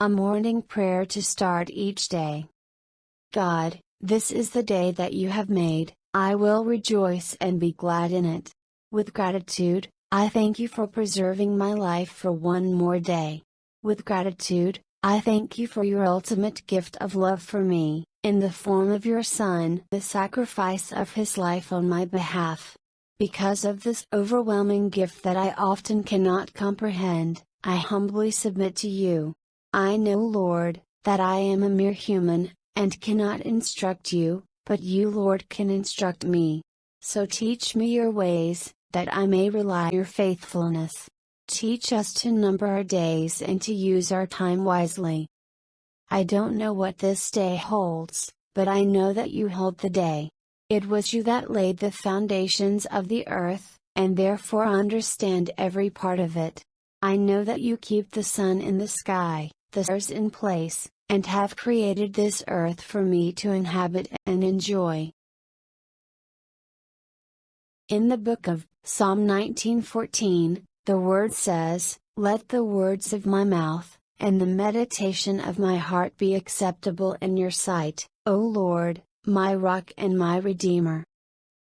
A morning prayer to start each day. God, this is the day that you have made, I will rejoice and be glad in it. With gratitude, I thank you for preserving my life for one more day. With gratitude, I thank you for your ultimate gift of love for me, in the form of your Son, the sacrifice of his life on my behalf. Because of this overwhelming gift that I often cannot comprehend, I humbly submit to you. I know, Lord, that I am a mere human, and cannot instruct you, but you, Lord, can instruct me. So teach me your ways, that I may rely on your faithfulness. Teach us to number our days and to use our time wisely. I don't know what this day holds, but I know that you hold the day. It was you that laid the foundations of the earth, and therefore understand every part of it. I know that you keep the sun in the sky, the stars in place, and have created this earth for me to inhabit and enjoy. In the book of Psalm 19:14, the word says, "Let the words of my mouth, and the meditation of my heart be acceptable in your sight, O Lord, my rock and my redeemer."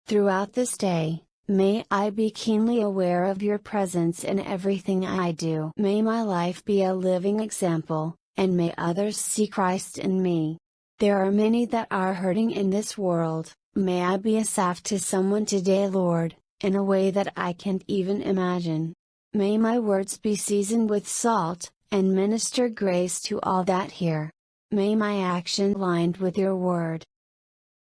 Throughout this day, may I be keenly aware of your presence in everything I do. May my life be a living example, and may others see Christ in me. There are many that are hurting in this world. May I be a salve to someone today, Lord, in a way that I can't even imagine. May my words be seasoned with salt, and minister grace to all that hear. May my action lined with your word.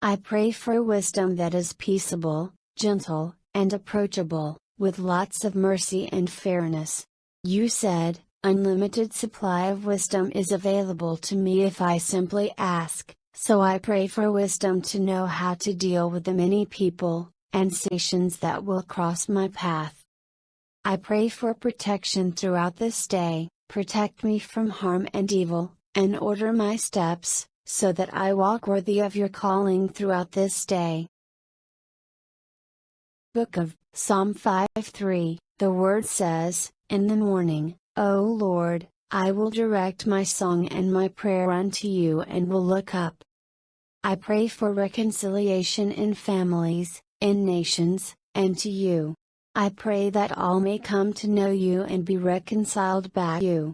I pray for wisdom that is peaceable, gentle, and approachable, with lots of mercy and fairness. You said, unlimited supply of wisdom is available to me if I simply ask, so I pray for wisdom to know how to deal with the many people, and situations that will cross my path. I pray for protection throughout this day, protect me from harm and evil, and order my steps, so that I walk worthy of your calling throughout this day. Book of Psalm 5:3, the word says, "In the morning, O Lord, I will direct my song and my prayer unto you and will look up." I pray for reconciliation in families, in nations, and to you. I pray that all may come to know you and be reconciled back to you.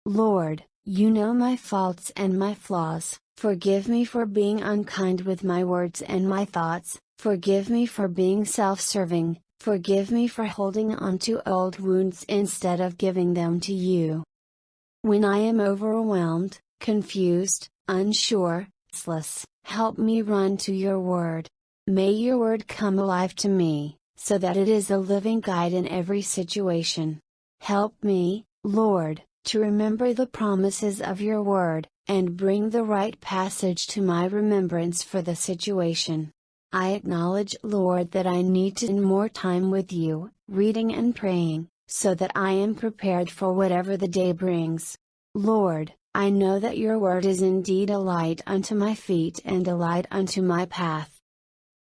Lord, you know my faults and my flaws. Forgive me for being unkind with my words and my thoughts, forgive me for being self-serving, forgive me for holding on to old wounds instead of giving them to you. When I am overwhelmed, confused, unsure, restless, help me run to your word. May your word come alive to me, so that it is a living guide in every situation. Help me, Lord, to remember the promises of your word, and bring the right passage to my remembrance for the situation. I acknowledge, Lord, that I need to spend more time with you, reading and praying, so that I am prepared for whatever the day brings. Lord, I know that your word is indeed a light unto my feet and a light unto my path.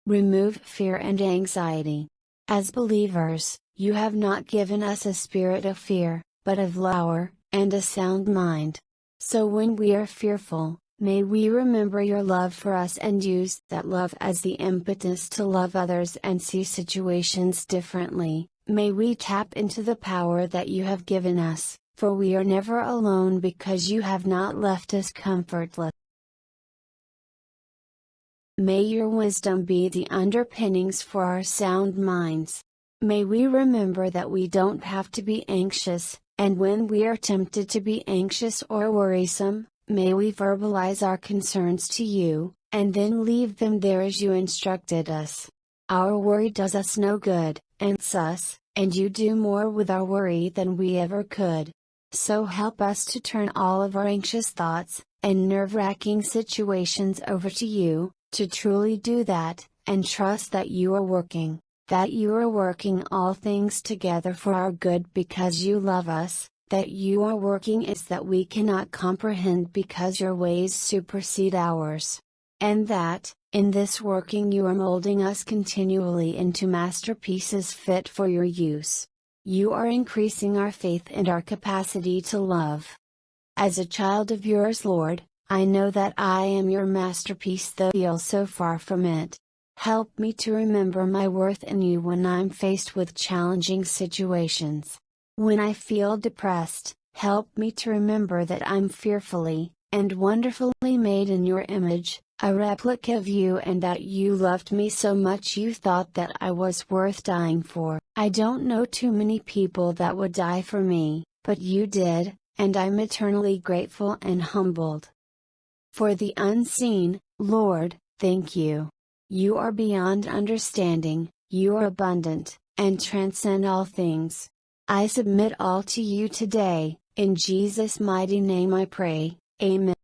Remove fear and anxiety. As believers, you have not given us a spirit of fear, but of power, and a sound mind. So when we are fearful, may we remember your love for us and use that love as the impetus to love others and see situations differently. May we tap into the power that you have given us, for we are never alone because you have not left us comfortless. May your wisdom be the underpinnings for our sound minds. May we remember that we don't have to be anxious, and when we are tempted to be anxious or worrisome, may we verbalize our concerns to you, and then leave them there as you instructed us. Our worry does us no good, and you do more with our worry than we ever could. So help us to turn all of our anxious thoughts, and nerve-wracking situations over to you, to truly do that, and trust that you are working all things together for our good because you love us, that you are working is that we cannot comprehend because your ways supersede ours. And that, in this working you are molding us continually into masterpieces fit for your use. You are increasing our faith and our capacity to love. As a child of yours, Lord, I know that I am your masterpiece, though I feel so far from it. Help me to remember my worth in you when I'm faced with challenging situations. When I feel depressed, help me to remember that I'm fearfully and wonderfully made in your image, a replica of you, and that you loved me so much you thought that I was worth dying for. I don't know too many people that would die for me, but you did, and I'm eternally grateful and humbled. For the unseen, Lord, thank you. You are beyond understanding, you are abundant, and transcend all things. I submit all to you today, in Jesus' mighty name I pray, Amen.